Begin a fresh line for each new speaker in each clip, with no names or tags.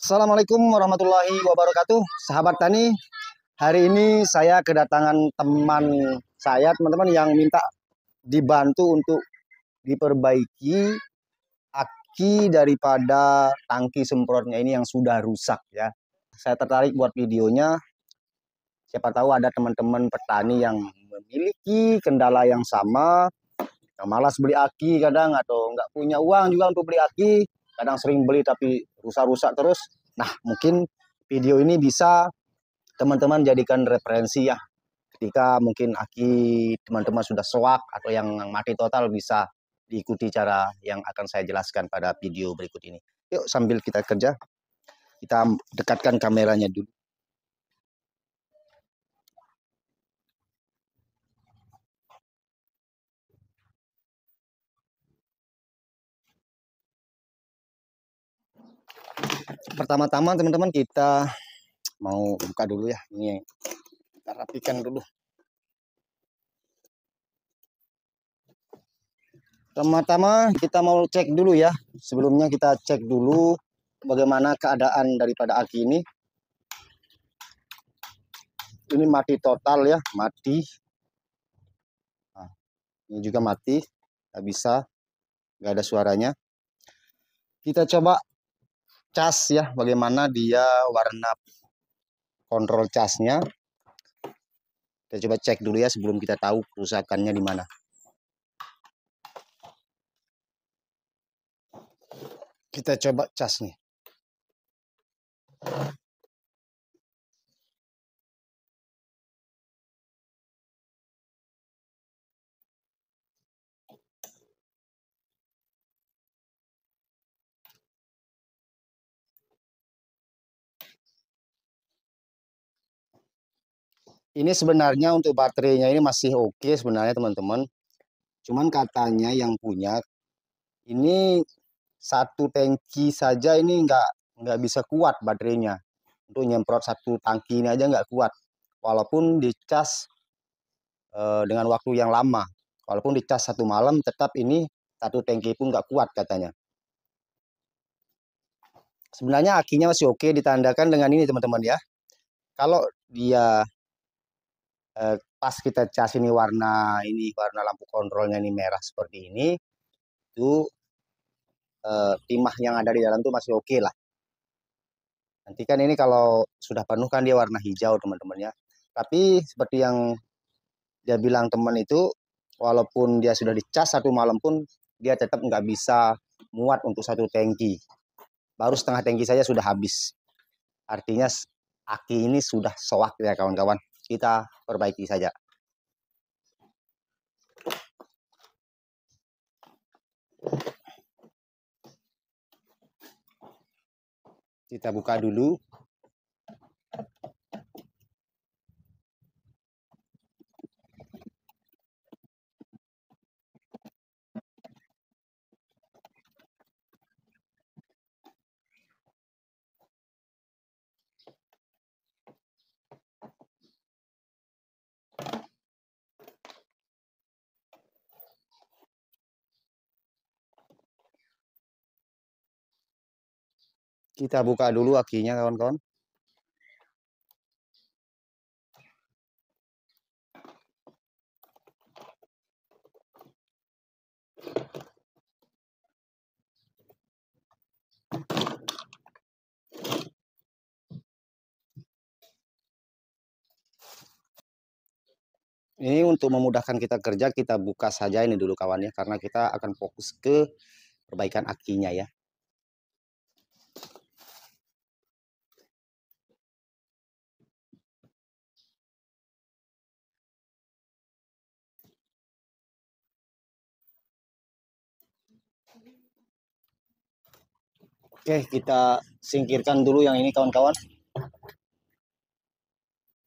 Assalamualaikum warahmatullahi wabarakatuh. Sahabat Tani, hari ini saya kedatangan teman saya, teman-teman yang minta dibantu untuk diperbaiki aki daripada tangki semprotnya ini yang sudah rusak ya. Saya tertarik buat videonya. Siapa tahu ada teman-teman petani yang memiliki kendala yang sama, yang malas beli aki kadang atau nggak punya uang juga untuk beli aki, kadang sering beli tapi rusak-rusak terus. Nah, mungkin video ini bisa teman-teman jadikan referensi ya. Ketika mungkin aki teman-teman sudah soak atau yang mati total, bisa diikuti cara yang akan saya jelaskan pada video berikut ini. Yuk sambil kita kerja, kita dekatkan kameranya dulu. Pertama-tama teman-teman kita mau buka dulu ya. Ini kita rapikan dulu. Pertama-tama kita mau cek dulu ya. Sebelumnya kita cek dulu bagaimana keadaan daripada aki ini. Ini mati total ya, mati. Nah, ini juga mati, nggak bisa, nggak ada suaranya. Kita coba cas ya, bagaimana dia warna kontrol casnya. Kita coba cek dulu ya sebelum kita tahu kerusakannya di mana. Kita coba cas nih. Ini sebenarnya untuk baterainya ini masih oke sebenarnya teman-teman. Cuman katanya yang punya ini satu tangki saja ini nggak bisa kuat baterainya. Untuk nyemprot satu tangki ini aja nggak kuat. Walaupun dicas dengan waktu yang lama. Walaupun dicas satu malam, tetap ini satu tangki pun nggak kuat katanya. Sebenarnya akinya masih oke, ditandakan dengan ini teman-teman ya. Kalau dia pas kita cas ini warna lampu kontrolnya ini merah seperti ini, itu timah yang ada di dalam itu masih oke lah. Nanti kan ini kalau sudah penuh kan dia warna hijau teman-teman ya. Tapi seperti yang dia bilang teman itu, walaupun dia sudah dicas satu malam pun dia tetap nggak bisa muat untuk satu tangki. Baru setengah tangki saja sudah habis. Artinya aki ini sudah soak ya kawan-kawan. Kita perbaiki saja. Kita buka dulu. Kita buka dulu akinya kawan-kawan. Ini untuk memudahkan kita kerja, kita buka saja ini dulu kawan ya, karena kita akan fokus ke perbaikan akinya ya. Oke, kita singkirkan dulu yang ini kawan-kawan.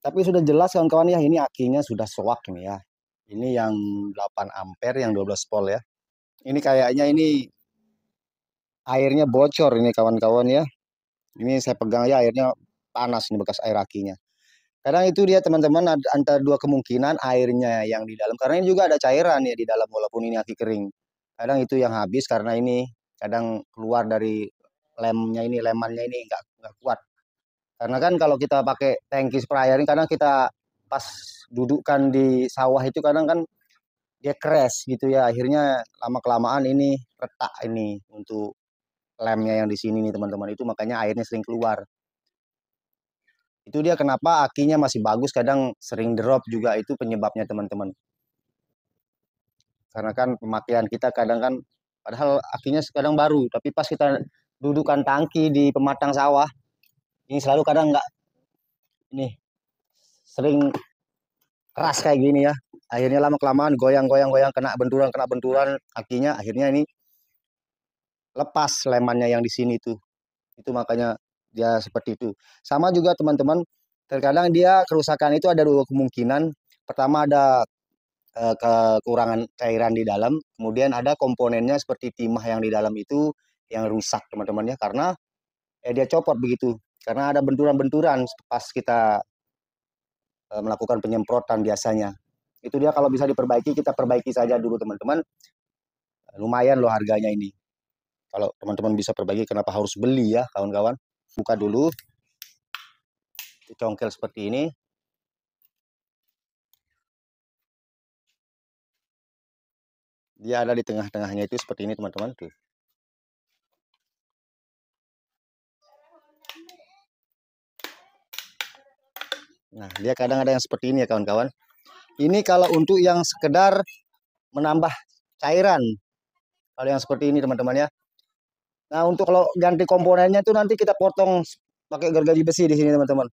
Tapi sudah jelas kawan-kawan ya, ini akinya sudah soak nih ya. Ini yang 8 ampere, yang 12 volt ya. Ini kayaknya ini airnya bocor ini kawan-kawan ya. Ini saya pegang ya, airnya panas ini bekas air akinya. Kadang itu dia teman-teman antara dua kemungkinan airnya yang di dalam. Karena ini juga ada cairan ya di dalam walaupun ini aki kering. Kadang itu yang habis karena ini kadang keluar dari lemannya ini Karena kan kalau kita pakai tangki sprayer ini kadang kita pas dudukkan di sawah itu kadang kan dia crash gitu ya. Akhirnya lama kelamaan ini retak ini untuk lemnya yang di sini nih teman-teman. Itu makanya airnya sering keluar. Itu dia kenapa akinya masih bagus kadang sering drop juga itu penyebabnya teman-teman. Karena kan pemakaian kita kadang kan padahal akinya kadang baru, tapi pas kita dudukan tangki di pematang sawah, ini selalu kadang nggak ini sering keras kayak gini ya. Akhirnya lama kelamaan goyang-goyang-goyang kena benturan akinya akhirnya ini lepas lemannya yang di sini tuh. Itu makanya dia seperti itu. Sama juga teman-teman, terkadang dia kerusakan itu ada dua kemungkinan. Pertama ada kekurangan cairan di dalam, kemudian ada komponennya seperti timah yang di dalam itu yang rusak teman-teman ya karena dia copot begitu. Karena ada benturan-benturan pas kita melakukan penyemprotan biasanya. Itu dia kalau bisa diperbaiki, kita perbaiki saja dulu teman-teman. Lumayan loh harganya ini. Kalau teman-teman bisa perbaiki, kenapa harus beli ya kawan-kawan? Buka dulu, congkel seperti ini. Dia ada di tengah-tengahnya itu seperti ini teman-teman. Tuh. Nah, dia kadang ada yang seperti ini ya kawan-kawan. Ini kalau untuk yang sekedar menambah cairan. Kalau yang seperti ini teman-teman ya. Nah, untuk kalau ganti komponennya itu nanti kita potong pakai gergaji besi di sini teman-teman.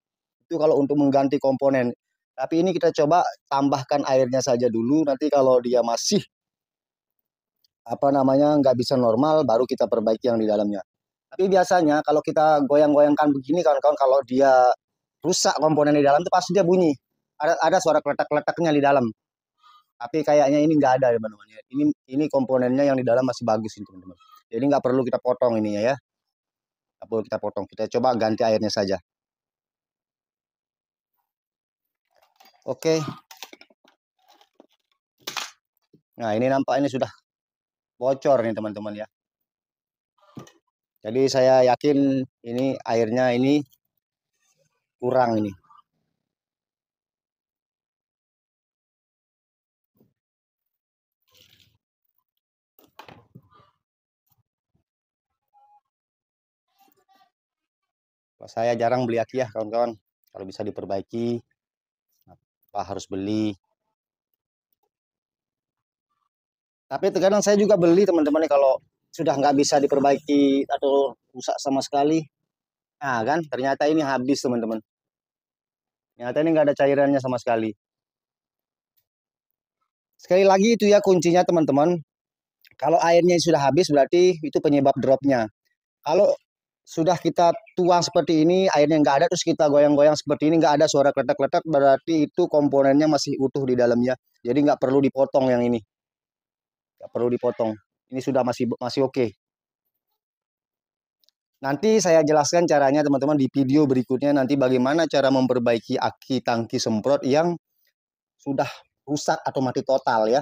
Itu kalau untuk mengganti komponen. Tapi ini kita coba tambahkan airnya saja dulu. Nanti kalau dia masih apa namanya nggak bisa normal, baru kita perbaiki yang di dalamnya. Tapi biasanya kalau kita goyang-goyangkan begini kawan-kawan, kalau dia rusak komponen di dalam itu pasti dia bunyi. Ada suara kletak-kletaknya di dalam. Tapi kayaknya ini nggak ada teman-teman. Ini komponennya yang di dalam masih bagus ini teman-teman. Jadi nggak perlu kita potong ininya ya. Nggak perlu kita potong. Kita coba ganti airnya saja. Oke. Nah ini nampak ini sudah bocor nih teman-teman ya. Jadi saya yakin ini airnya ini kurang ini. Kalau saya jarang beli aki ya kawan-kawan. Kalau bisa diperbaiki, apa harus beli. Tapi terkadang saya juga beli teman-teman kalau sudah nggak bisa diperbaiki atau rusak sama sekali. Nah kan ternyata ini habis teman-teman. Ternyata ini nggak ada cairannya sama sekali. Sekali lagi itu ya kuncinya teman-teman. Kalau airnya sudah habis berarti itu penyebab dropnya. Kalau sudah kita tuang seperti ini, airnya nggak ada, terus kita goyang-goyang seperti ini, nggak ada suara kletak-kletak, berarti itu komponennya masih utuh di dalamnya. Jadi nggak perlu dipotong yang ini. Nggak perlu dipotong. Ini sudah masih masih oke. Nanti saya jelaskan caranya teman-teman di video berikutnya nanti bagaimana cara memperbaiki aki tangki semprot yang sudah rusak atau mati total ya.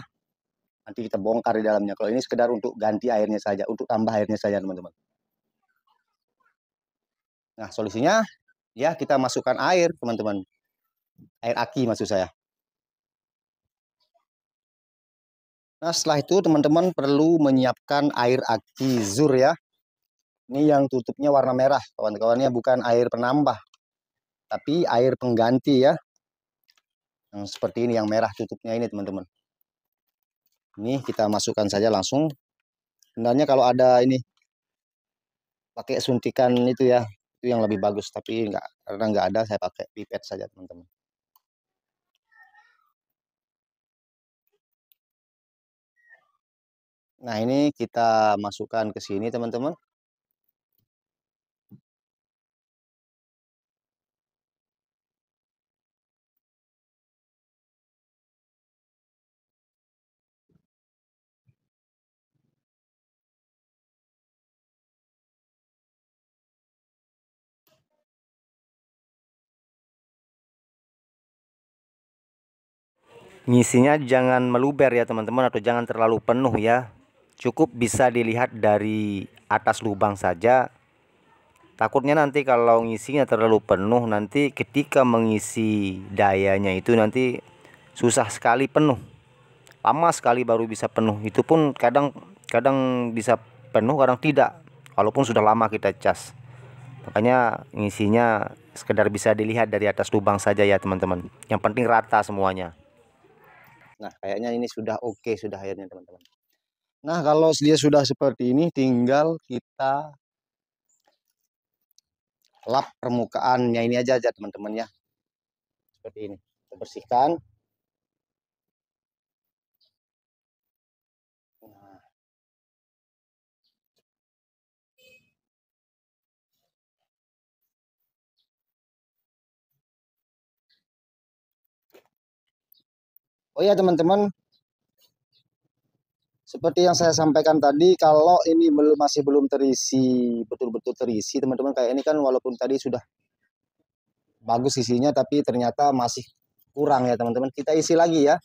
Nanti kita bongkar di dalamnya. Kalau ini sekedar untuk ganti airnya saja, untuk tambah airnya saja teman-teman. Nah solusinya ya kita masukkan air teman-teman. Air aki maksud saya. Nah setelah itu teman-teman perlu menyiapkan air aki zur ya. Ini yang tutupnya warna merah kawan-kawannya, bukan air penambah. Tapi air pengganti ya. Yang seperti ini, yang merah tutupnya ini teman-teman. Ini kita masukkan saja langsung. Sebenarnya kalau ada ini pakai suntikan itu ya, itu yang lebih bagus. Tapi enggak, karena nggak ada saya pakai pipet saja teman-teman. Nah ini kita masukkan ke sini teman-teman. Ngisinya jangan meluber ya teman-teman, atau jangan terlalu penuh ya. Cukup bisa dilihat dari atas lubang saja.
Takutnya nanti kalau ngisinya terlalu penuh, nanti ketika mengisi dayanya itu nanti susah sekali penuh. Lama sekali baru bisa penuh. Itu pun kadang kadang bisa penuh, kadang tidak. Walaupun sudah lama kita cas. Makanya ngisinya sekedar bisa dilihat dari atas lubang saja ya teman-teman. Yang penting rata semuanya.
Nah, kayaknya ini sudah oke sudah airnya teman-teman. Nah, kalau dia sudah seperti ini, tinggal kita lap permukaannya ini aja teman-teman ya. Seperti ini. Kita bersihkan. Nah, oh ya teman-teman, seperti yang saya sampaikan tadi, kalau ini masih belum terisi, betul-betul terisi teman-teman, kayak ini kan walaupun tadi sudah bagus isinya, tapi ternyata masih kurang ya teman-teman. Kita isi lagi ya.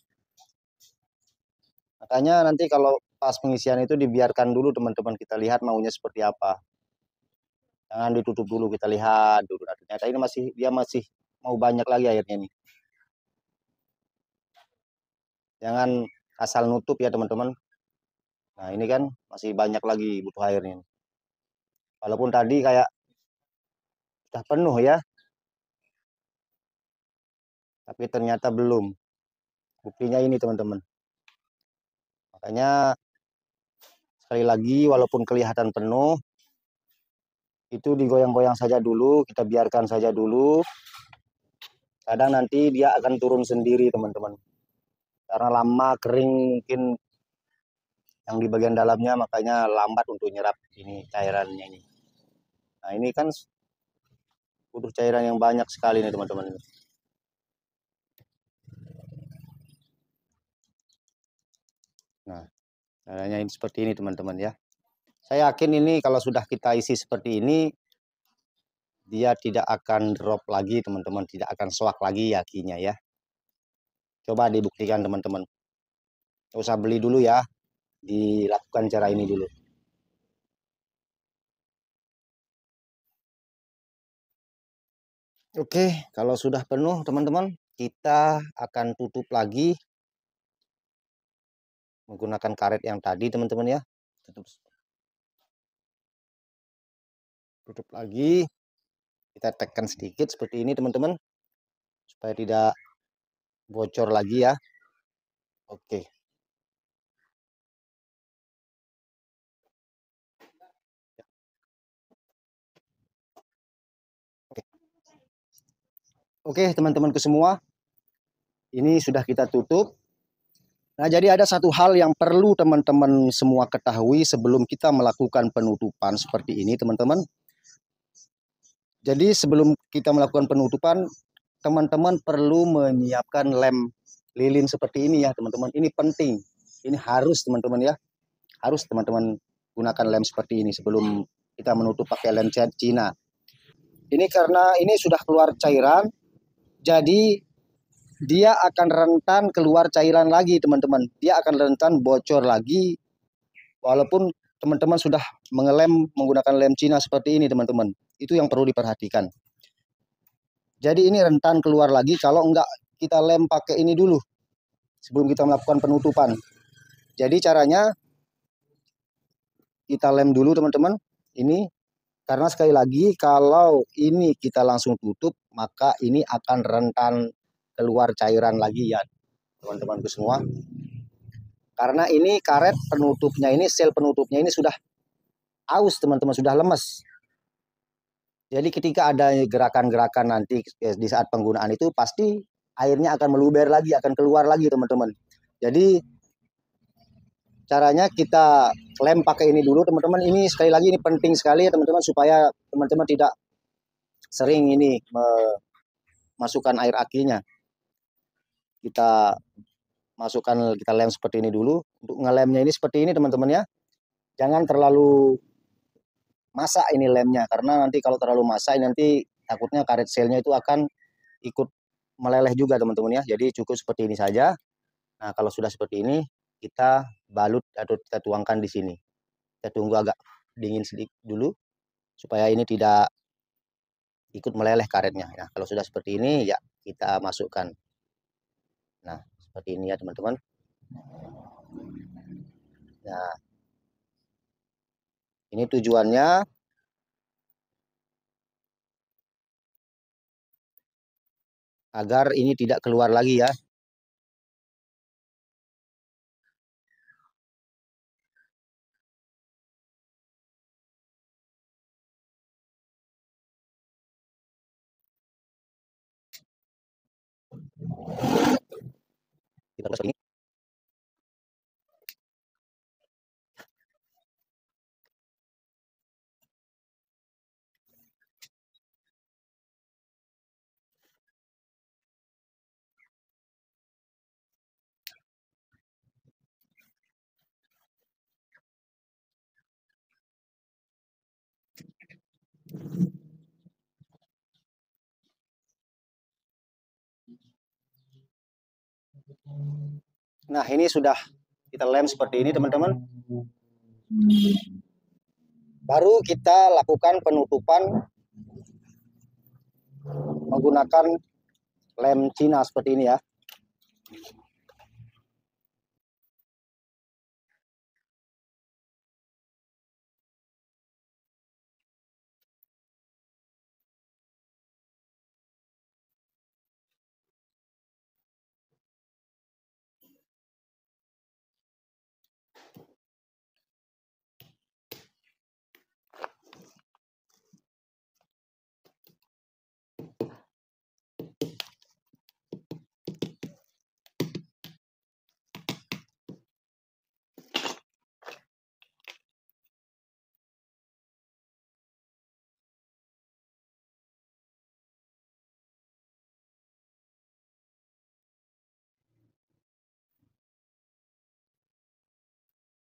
Makanya nanti kalau pas pengisian itu dibiarkan dulu teman-teman, kita lihat maunya seperti apa. Jangan ditutup dulu, kita lihat dulu. Nah, ternyata ini dia masih mau banyak lagi airnya nih. Jangan asal nutup ya teman-teman. Nah ini kan masih banyak lagi butuh airnya. Walaupun tadi kayak sudah penuh ya, tapi ternyata belum. Buktinya ini teman-teman. Makanya sekali lagi walaupun kelihatan penuh, itu digoyang-goyang saja dulu, kita biarkan saja dulu. Kadang nanti dia akan turun sendiri teman-teman. Karena lama kering mungkin yang di bagian dalamnya, makanya lambat untuk nyerap ini cairannya ini. Nah ini kan butuh cairan yang banyak sekali nih teman-teman. Nah caranya ini seperti ini teman-teman ya. Saya yakin ini kalau sudah kita isi seperti ini, dia tidak akan drop lagi teman-teman, tidak akan soak lagi yakinya ya. Coba dibuktikan teman-teman. Nggak usah beli dulu ya, dilakukan cara ini dulu. Oke, kalau sudah penuh teman-teman, kita akan tutup lagi menggunakan karet yang tadi teman-teman ya. Tutup lagi, kita tekan sedikit seperti ini teman-teman, supaya tidak bocor lagi ya. Oke. Oke teman-temanku semua, ini sudah kita tutup. Nah, jadi ada satu hal yang perlu teman-teman semua ketahui sebelum kita melakukan penutupan seperti ini, teman-teman. Jadi sebelum kita melakukan penutupan, teman-teman perlu menyiapkan lem lilin seperti ini ya, teman-teman. Ini penting. Ini harus, teman-teman ya. Harus teman-teman gunakan lem seperti ini sebelum kita menutup pakai lem Cina. Ini karena ini sudah keluar cairan, jadi dia akan rentan keluar cairan lagi teman-teman. Dia akan rentan bocor lagi walaupun teman-teman sudah mengelem menggunakan lem Cina seperti ini teman-teman. Itu yang perlu diperhatikan. Jadi ini rentan keluar lagi kalau enggak kita lem pakai ini dulu sebelum kita melakukan penutupan. Jadi caranya kita lem dulu teman-teman. Ini karena sekali lagi kalau ini kita langsung tutup maka ini akan rentan keluar cairan lagi ya teman-temanku semua. Karena ini karet penutupnya ini, sel penutupnya ini sudah aus teman-teman, sudah lemes. Jadi ketika ada gerakan-gerakan nanti di saat penggunaan itu pasti airnya akan meluber lagi, akan keluar lagi teman-teman. Jadi caranya kita lem pakai ini dulu teman-teman. Ini sekali lagi ini penting sekali ya teman-teman, supaya teman-teman tidak sering ini memasukkan air akinya. Kita masukkan, kita lem seperti ini dulu. Untuk ngelemnya ini seperti ini teman-teman ya. Jangan terlalu masak ini lemnya, karena nanti kalau terlalu masak nanti takutnya karet selnya itu akan ikut meleleh juga teman-teman ya. Jadi cukup seperti ini saja. Nah kalau sudah seperti ini kita balut atau kita tuangkan di sini. Kita tunggu agak dingin sedikit dulu supaya ini tidak ikut meleleh karetnya. Nah, kalau sudah seperti ini ya kita masukkan. Nah, seperti ini ya teman-teman. Nah, ini tujuannya agar ini tidak keluar lagi ya. Kita seperti ini. Nah, ini sudah kita lem seperti ini teman-teman. Baru kita lakukan penutupan menggunakan lem Cina seperti ini ya.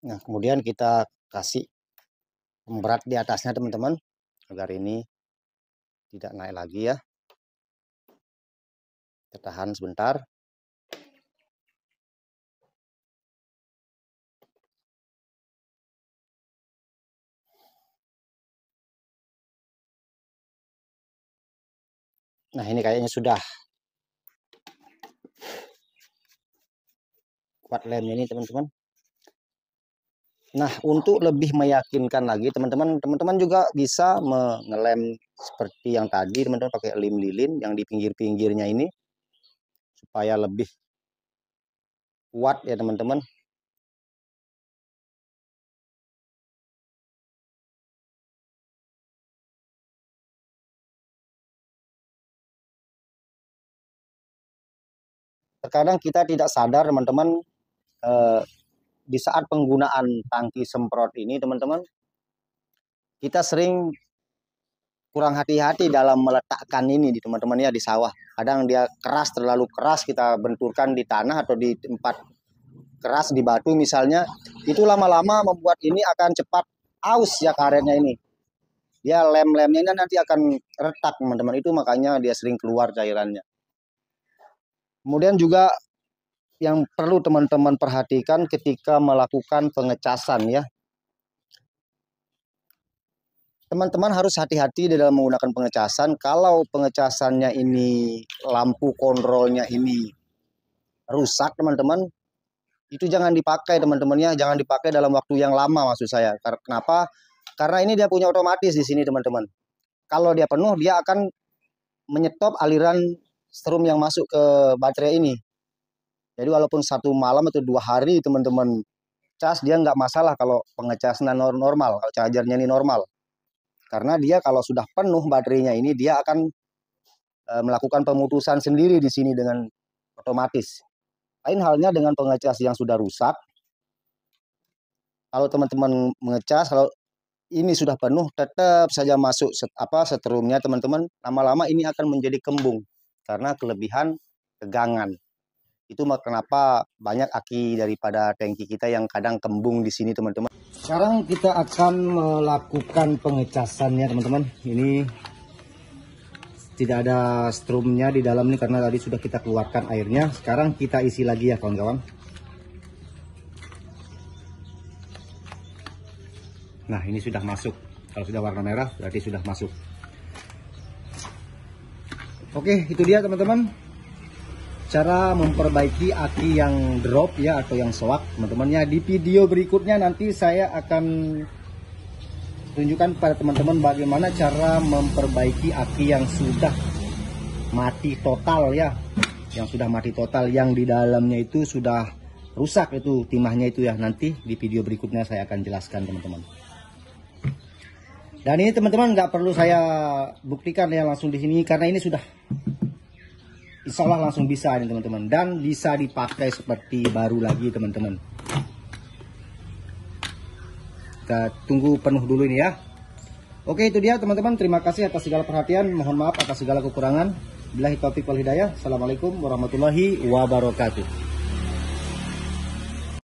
Nah, kemudian kita kasih pemberat di atasnya teman-teman, agar ini tidak naik lagi ya. Kita tahan sebentar. Nah, ini kayaknya sudah kuat lemnya ini teman-teman. Nah, untuk lebih meyakinkan lagi teman-teman juga bisa mengelem seperti yang tadi teman-teman, pakai lem lilin yang di pinggir-pinggirnya ini supaya lebih kuat ya teman-teman. Terkadang kita tidak sadar teman-teman, di saat penggunaan tangki semprot ini teman-teman, kita sering kurang hati-hati dalam meletakkan ini di teman-teman ya, di sawah. Kadang dia keras, terlalu keras, kita benturkan di tanah atau di tempat keras di batu misalnya, itu lama-lama membuat ini akan cepat aus ya karetnya ini. Dia lem-lemnya nanti akan retak teman-teman, itu makanya dia sering keluar cairannya. Kemudian juga yang perlu teman-teman perhatikan ketika melakukan pengecasan ya. Teman-teman harus hati-hati dalam menggunakan pengecasan. Kalau pengecasannya ini, lampu kontrolnya ini rusak teman-teman, itu jangan dipakai teman-teman ya. Jangan dipakai dalam waktu yang lama maksud saya. Kenapa? Karena ini dia punya otomatis di sini teman-teman. Kalau dia penuh, dia akan menyetop aliran strum yang masuk ke baterai ini. Jadi walaupun 1 malam atau 2 hari teman-teman cas, dia nggak masalah kalau pengecasan normal, kalau chargernya ini normal. Karena dia kalau sudah penuh baterainya ini, dia akan melakukan pemutusan sendiri di sini dengan otomatis. Lain halnya dengan pengecas yang sudah rusak. Kalau teman-teman mengecas, kalau ini sudah penuh, tetap saja masuk setrumnya teman-teman. Lama-lama ini akan menjadi kembung karena kelebihan tegangan. Itu kenapa banyak aki daripada tangki kita yang kadang kembung di sini teman-teman. Sekarang kita akan melakukan pengecasannya teman-teman. Ini tidak ada strumnya di dalam ini karena tadi sudah kita keluarkan airnya. Sekarang kita isi lagi ya kawan-kawan. Nah, ini sudah masuk. Kalau sudah warna merah berarti sudah masuk. Oke, itu dia teman-teman, cara memperbaiki aki yang drop ya, atau yang soak teman-teman ya. Di video berikutnya nanti saya akan tunjukkan pada teman-teman bagaimana cara memperbaiki aki yang sudah mati total ya, yang sudah mati total, yang di dalamnya itu sudah rusak itu timahnya itu ya. Nanti di video berikutnya saya akan jelaskan teman-teman. Dan ini teman-teman nggak perlu saya buktikan ya langsung di sini, karena ini sudah insya Allah langsung bisa ini teman-teman, dan bisa dipakai seperti baru lagi teman-teman. Kita tunggu penuh dulu ini ya. Oke, itu dia teman-teman, terima kasih atas segala perhatian, mohon maaf atas segala kekurangan. Billahi taufiq wal hidayah. Assalamualaikum warahmatullahi wabarakatuh.